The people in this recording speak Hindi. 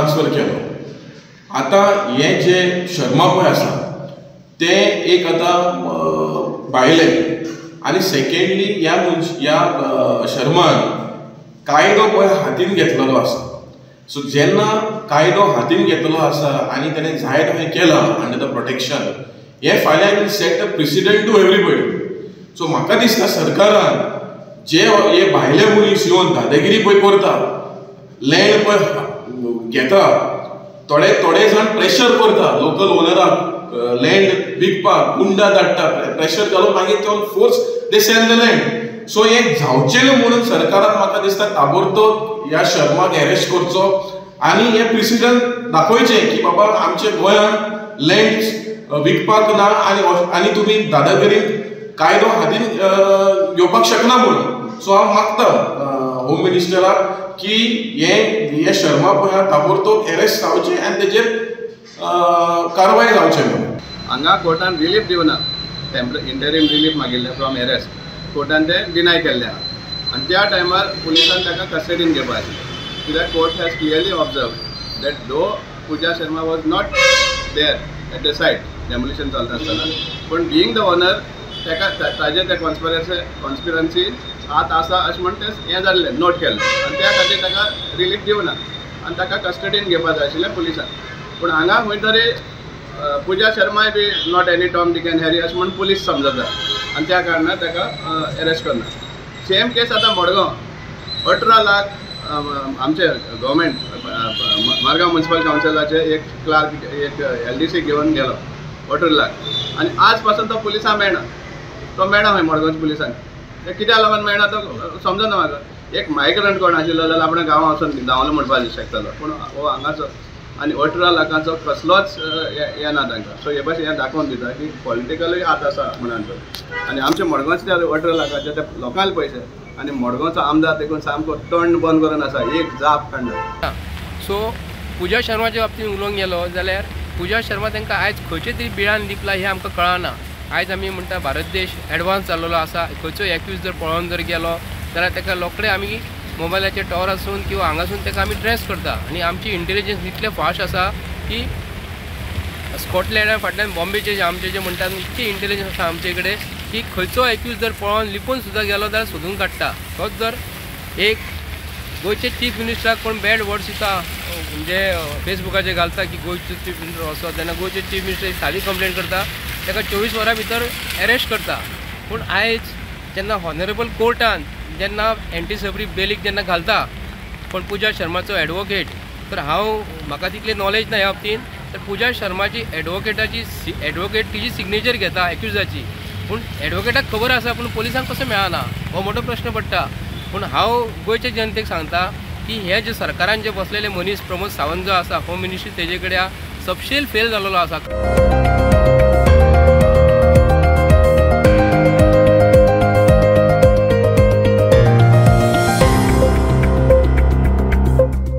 ट्रान्सफर केलो। आता हे जे शर्मा पळय आसा ते एक आता भायले आनी सेकेंडली ह्या शर्मान कायदो पळय हातीन घेतलेलो आसा। सो जेन्ना कायदो हातीन घेतलेलो आसा आनी ताणें जाय तशें केलां अंडर द प्रोटेक्शन, हे फाल्यां will set a precedent to everybody. So म्हाका दिसता सरकारान जे हे भायले मनीस येवन दादागिरी पळय करता, लँड पळय घेता, थोडे जाण प्रेशर करता लोकल ओनराक लँड विकपाक, गुंडा धाडटा, प्रेशर घालून मागीर ते force the sell the land. So हे जावचें न्हू म्हणून सरकारान म्हाका दिसता ताबडतोब ह्या शर्माक अरेस्ट करचो आनी हे प्रेसिडेंट दाखोवचें की बाबा आमच्या गोंयांत लँड विकपाक ना आनी तुमी दादागिरीन कायदो हातीन घेवपाक शकना म्हणून। सो हांव मागता होम मिनिस्टराक की हे शर्मा पळय ताबडतोब अरेस्ट जावचें आनी तेजेर कारवाय जावचें म्हणून। हांगा कोर्टान रिलीफ दिवना, इंटरीम रिलीफ मागिल्लें फ्रॉम अरेस्ट, कोर्टान ते डिनाय केल्लें आहा आनी त्या टायमार पुलिसान ताका कस्टडीन घेवपाक आशिल्लें, कित्याक court has clearly observe that the Pooja Sharma was not there at the site demolition चलता आसतना, पूण बिईंग द ओनर ताका ताजे ते कॉन्स्पिरन्सी हात आसा अशें म्हण तें हें जाल्लें नोट केल्लें आनी त्या खातीर ताका रिलीफ दिवना आनी ताका कस्टडीन घेवपाक जाय आशिल्लें पुलिसान। पूण हांगा खंय तरी पूजा शर्माय be not any Tom Dick and Harry अशें म्हण पुलीस समजता आनी त्या कारणान ताका अरेस्ट करना। सेम केस आता मडगांव 18 लाख आमचे गव्हर्मेंट मारगांव म्युनिसिपल कावन्सिलाचे एक क्लार्क एक LDC घेवन गेलो 18 लाख आनी आज पासून तो पुलिसांक मेळना, तो मेळना खंय मडगांवच्या पुलिसांक। ते कित्या लागून मेळना तो समजना म्हाका। एक मायग्रंट कोण आशिल्लो जाल्यार आपणा गांवां वचून धांवलो म्हणपाक शकतालो, पूण हो हांगाचो आनी 18 लाखांचो कसलोच हें ना तांकां। सो हे भाशेन हें दाखोवन दिता की पॉलिटिकलूय हात आसा म्हणून आनी आमचे मडगांवचे 18 लाखाचे ते लोकांले पयशे आनी मडगांवचो आमदार देखून सामको तोंड बंद करून आसा, एक जाप काडना। सो पूजा शर्माच्या बाबतींत उलोवंक गेलो जाल्यार पूजा शर्मा तांकां आयज खंयचे तरी बिळान लिपला हें आमकां कळना। आयज आमी म्हणटा भारत देश एडवान्स जाल्लो आसा, खंयचो एक्यूज जर पळोवन जर गेलो जाल्यार ताका रोखडे आमी मोबायलाचे टॉवर आसून किंवा हांगासून ताका आमी ट्रेस करता आनी आमची इंटेलिजन्स इतले फास्ट आसा की स्कॉटलँडा फाटल्यान बॉम्बेचे जे आमचे जे म्हणटात इतकी इंटेलिजन्स आसा आमचे कडेन की खंयचो एक्यूज जर पळोवन लिपून सुद्दां गेलो जाल्यार सोदून काडटा। तोच जर एक गोंयचे चीफ मिनिस्टराक कोण बॅड वर्ड्स दिता म्हणजे फेसबुकाचेर घालता की गोंयचो चीफ मिनिस्टर असो, तेन्ना गोंयचे चीफ मिनिस्टर सादी कंप्लेंट करता, ताका 24 वरां भितर अरेस्ट करता। पूण आयज जेन्ना हॉनरेबल कोर्टान जेन्ना एंटी सबरी बेलीक जेन्ना घालता पण पूजा शर्माचो एडवोकेट, तर म्हाका तितली नॉलेज ना ह्या बाबतींत, तर पूजा शर्माची एडवोकेट तिची सिग्नेचर घेता एक्युजाची, पूण एडवोकेटाक खबर आसा पूण पुलिसांक कसो मेळना हो मोठो प्रश्न पडटा। पूण हांव गोंयच्या जनतेक सांगता की हे जे सरकारान जे बसलेले मनीस प्रमोद सावंत जो आसा होम मिनिस्ट्री तेजे कडेन सबशील फेल जाल्लो आसा।